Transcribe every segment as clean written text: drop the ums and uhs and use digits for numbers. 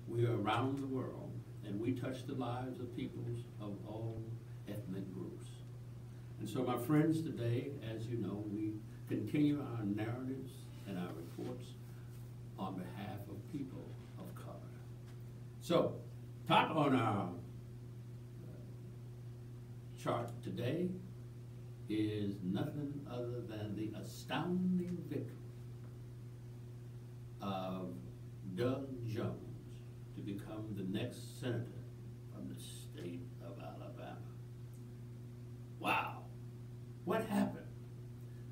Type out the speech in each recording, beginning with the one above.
We are around the world, and we touch the lives of peoples of all ethnic groups. And so, my friends, today, as you know, we continue our narratives and our reports on behalf of people of color. So, top on our chart today is nothing other than the astounding victory of Doug Jones to become the next senator from the state of Alabama. Wow, what happened?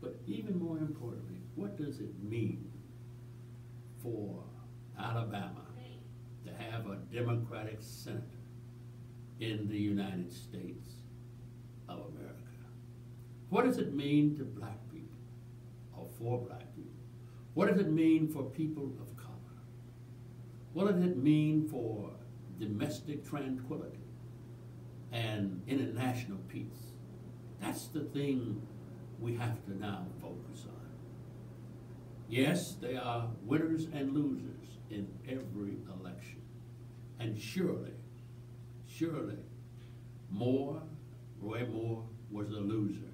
But even more importantly, what does it mean for Alabama to have a Democratic senator in the United States of America? What does it mean to black people, or for black people? What does it mean for people of color? What does it mean for domestic tranquility and international peace? That's the thing we have to now focus on. Yes, there are winners and losers in every election. And surely, Roy Moore was a loser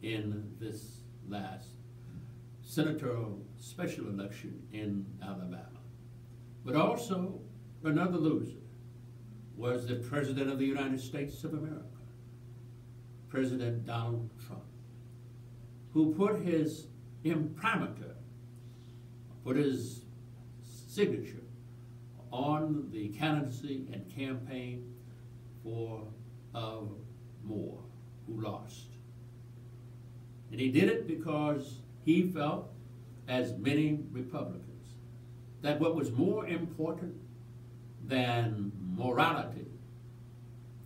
in this last senatorial special election in Alabama. But also, another loser was the President of the United States of America, President Donald Trump, who put his imprimatur, put his signature on the candidacy and campaign of Moore, who lost. And he did it because he felt, as many Republicans, that what was more important than morality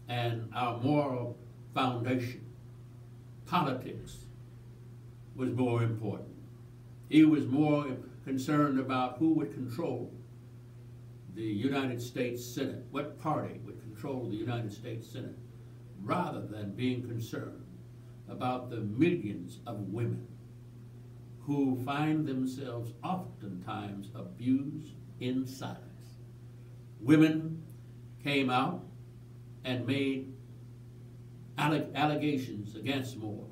and our moral foundation, politics, was more important. He was more concerned about who would control the United States Senate, what party would control the United States Senate, rather than being concerned about the millions of women who find themselves oftentimes abused in silence. Women came out and made allegations against Moore.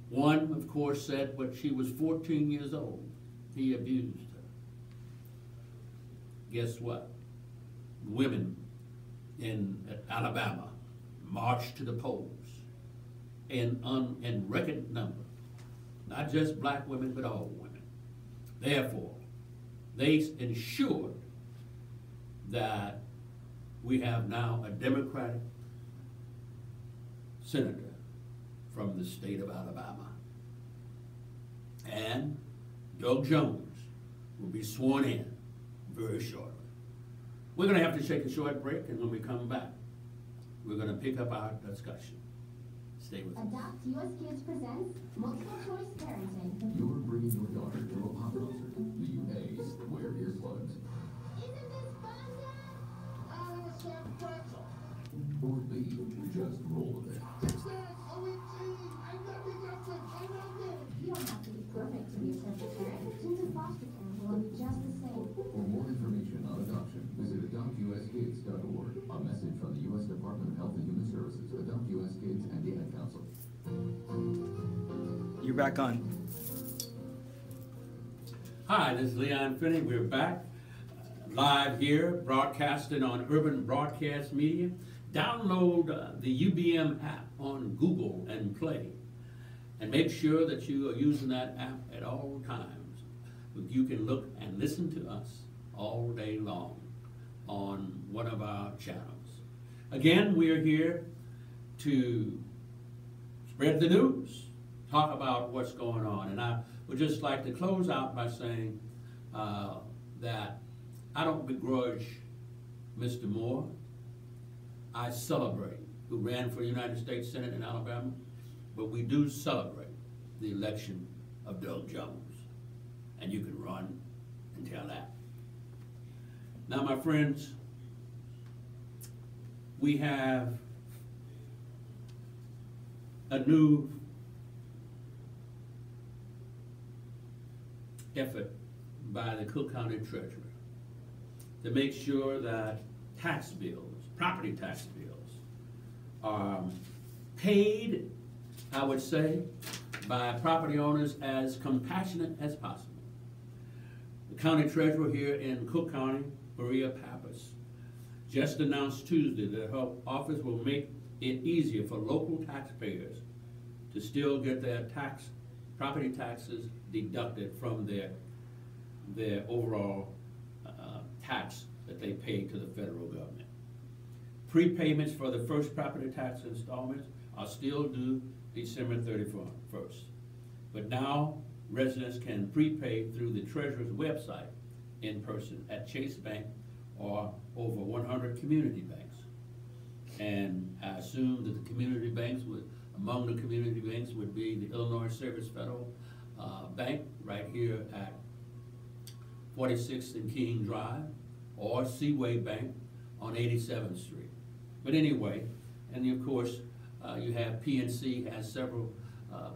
One, of course, said when she was 14 years old, he abused her. Guess what? Women in Alabama marched to the polls in record number. Not just black women, but all women. Therefore, they ensured that we have now a Democratic senator from the state of Alabama. And Doug Jones will be sworn in very shortly. We're going to have to take a short break, and when we come back, we're going to pick up our discussion. Stay with us. Adopt US Kids presents Multiple Choice Parenting. You're bringing your daughter to a pop concert. Do you A, wear earplugs? Isn't this fun, Dad? I have a sharp pretzel. Or B, just roll with it? OMG! I love you, girlfriend. I love you. You don't have to be perfect to be a simple parent. Into foster care will love you just the same. For more information on adoption, visit adoptuskids.org. A message from the U.S. Department of Health and Human Services, Adopt U.S. Kids, and the Ad Council. You're back on. Hi, this is LeonFinney. We're back live here, broadcasting on Urban Broadcast Media. Download the UBM app on Google and Play. And make sure that you are using that app at all times. You can look and listen to us all day long on one of our channels. Again, we are here to spread the news, talk about what's going on. And I would just like to close out by saying that I don't begrudge Mr. Moore. I celebrate who ran for the United States Senate in Alabama, but we do celebrate the election of Doug Jones. And you can run and tell that. Now, my friends, we have a new effort by the Cook County Treasurer to make sure that tax bills, property tax bills, are paid, I would say, by property owners as compassionate as possible. The county treasurer here in Cook County, Maria Pappas, just announced Tuesday that her office will make it easier for local taxpayers to still get their property taxes deducted from their overall tax that they pay to the federal government. Prepayments for the first property tax installments are still due December 31st. But now residents can prepay through the Treasurer's website in person at Chase Bank or over 100 community banks. And I assume that the community banks among the community banks would be the Illinois Service Federal Bank right here at 46th and King Drive, or Seaway Bank on 87th Street. But anyway, and of course, you have PNC has several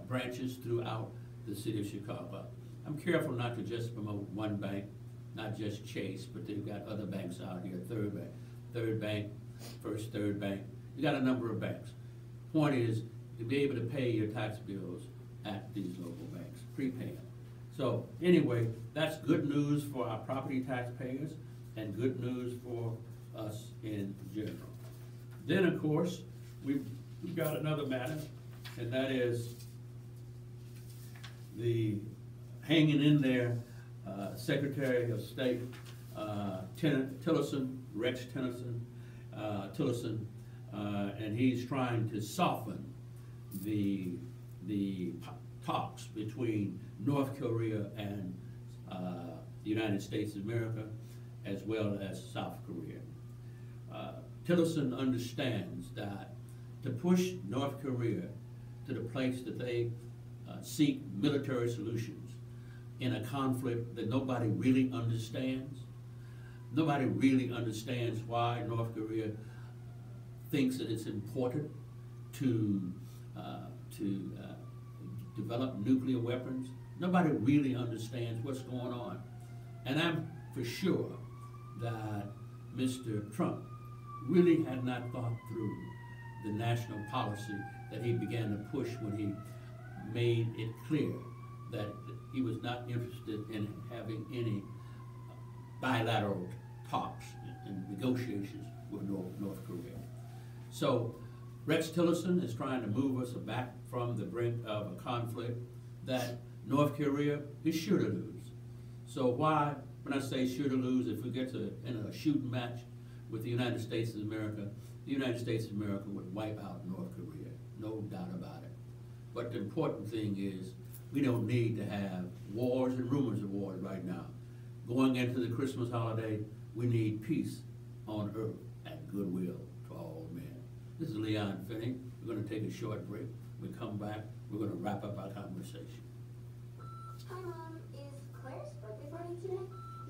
branches throughout the city of Chicago. I'm careful not to just promote one bank, not just Chase, but they've got other banks out here, Third Bank, First Third Bank. You got a number of banks. Point is to be able to pay your tax bills at these local banks, prepaying. So anyway, that's good news for our property taxpayers and good news for us in general. Then of course, we've got another matter, and that is the hanging in there Secretary of State Tillerson, Rex Tillerson, and he's trying to soften the talks between North Korea and the United States of America, as well as South Korea. Tillerson understands that to push North Korea to the place that they seek military solutions in a conflict that nobody really understands. Nobody really understands why North Korea thinks that it's important to develop nuclear weapons. Nobody really understands what's going on. And I'm for sure that Mr. Trump really had not thought through the national policy that he began to push when he made it clear that he was not interested in having any bilateral talks and negotiations with North Korea. So Rex Tillerson is trying to move us back from the brink of a conflict that North Korea is sure to lose. So why, when I say sure to lose, if we get in a shooting match with the United States of America, the United States of America would wipe out North Korea, no doubt about it. But the important thing is we don't need to have wars and rumors of wars right now. Going into the Christmas holiday, we need peace on earth and goodwill to all men. This is LeonFinney. We're going to take a short break. When we come back, we're going to wrap up our conversation. Hi, Mom. Is Claire's birthday party today?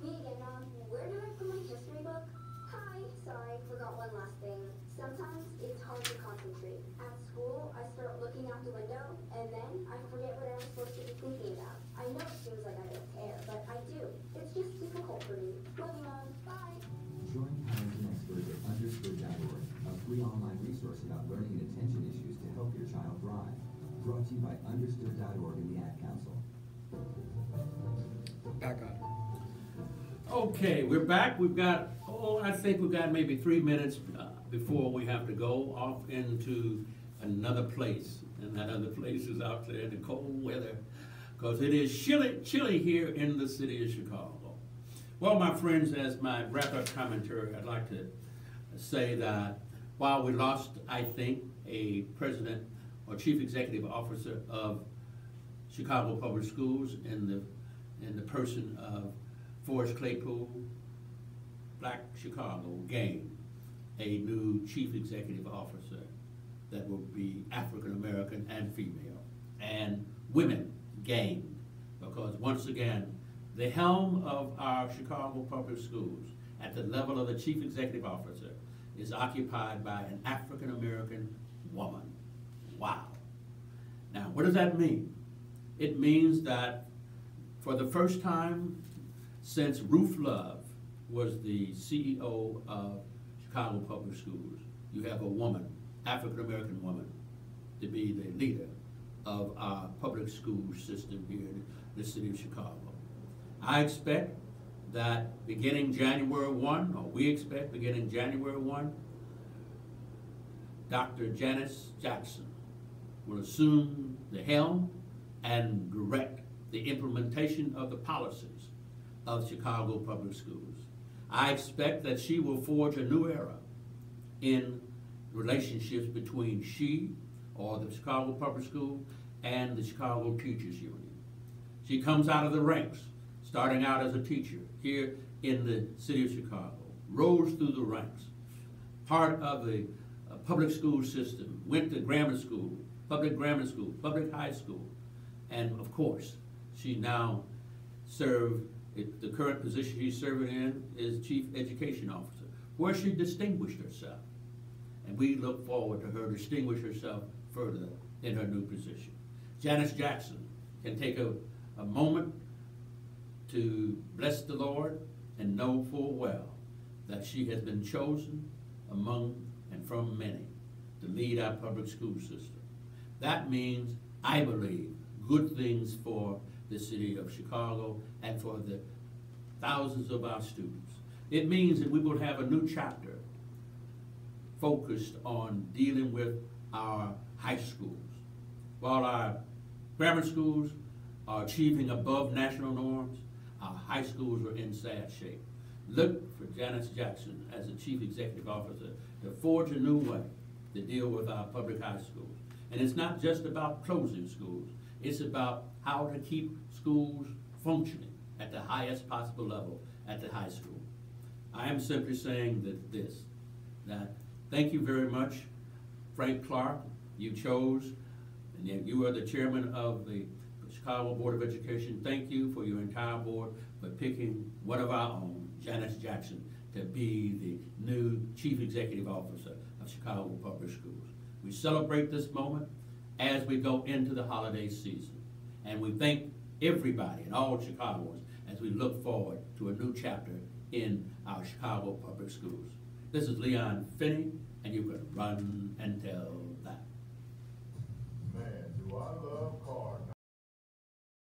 Me again, Mom. Where do I put my history book? Hi. Sorry, forgot one last thing. Sometimes it's hard to concentrate. At school, I start looking out the window, and then I forget what I was supposed to be thinking about. I know it seems like I don't care, but I do. It's just difficult for me. Love you, Mom. Bye. Join parenting experts at understood.org, a free online resource about learning and attention issues to help your child thrive. Brought to you by understood.org and the Ad Council. Back on. Okay, we're back. We've got, I think we've got maybe 3 minutes before we have to go off into another place. And that other place is out there in the cold weather, because it is chilly here in the city of Chicago. Well, my friends, as my wrap-up commentary, I'd like to say that while we lost, I think, a president or chief executive officer of Chicago Public Schools in the person of Forrest Claypool, Black Chicago gained a new chief executive officer that will be African American and female, and women gained, because once again, the helm of our Chicago Public Schools at the level of the chief executive officer is occupied by an African American woman. Wow. Now, what does that mean? It means that for the first time since Ruth Love was the CEO of Chicago Public Schools. You have a woman, African-American woman, to be the leader of our public school system here in the city of Chicago. I expect that beginning January 1, or we expect beginning January 1, Dr. Janice Jackson will assume the helm and direct the implementation of the policies of Chicago Public Schools. I expect that she will forge a new era in relationships between she, or the Chicago Public School, and the Chicago Teachers Union. She comes out of the ranks, starting out as a teacher here in the city of Chicago, rose through the ranks, part of the public school system, went to grammar school, public high school, and of course, she now served, the current position she's serving in is Chief Education Officer, where she distinguished herself. And we look forward to her distinguish herself further in her new position. Janice Jackson can take a moment to bless the Lord and know full well that she has been chosen among and from many to lead our public school system. That means, I believe, good things for the city of Chicago and for the thousands of our students. It means that we will have a new chapter focused on dealing with our high schools. While our grammar schools are achieving above national norms, our high schools are in sad shape. Look for Janice Jackson as the Chief Executive Officer to forge a new way to deal with our public high schools. And it's not just about closing schools, it's about how to keep schools functioning at the highest possible level at the high school. I am simply saying that thank you very much, Frank Clark. You chose, and yet you are the chairman of the Chicago Board of Education. Thank you for your entire board for picking one of our own, Janice Jackson, to be the new Chief Executive Officer of Chicago Public Schools. We celebrate this moment as we go into the holiday season. And we thank everybody and all Chicagoans as we look forward to a new chapter in our Chicago Public Schools. This is LeonFinney, and you can run and tell that. Man, do I love cars.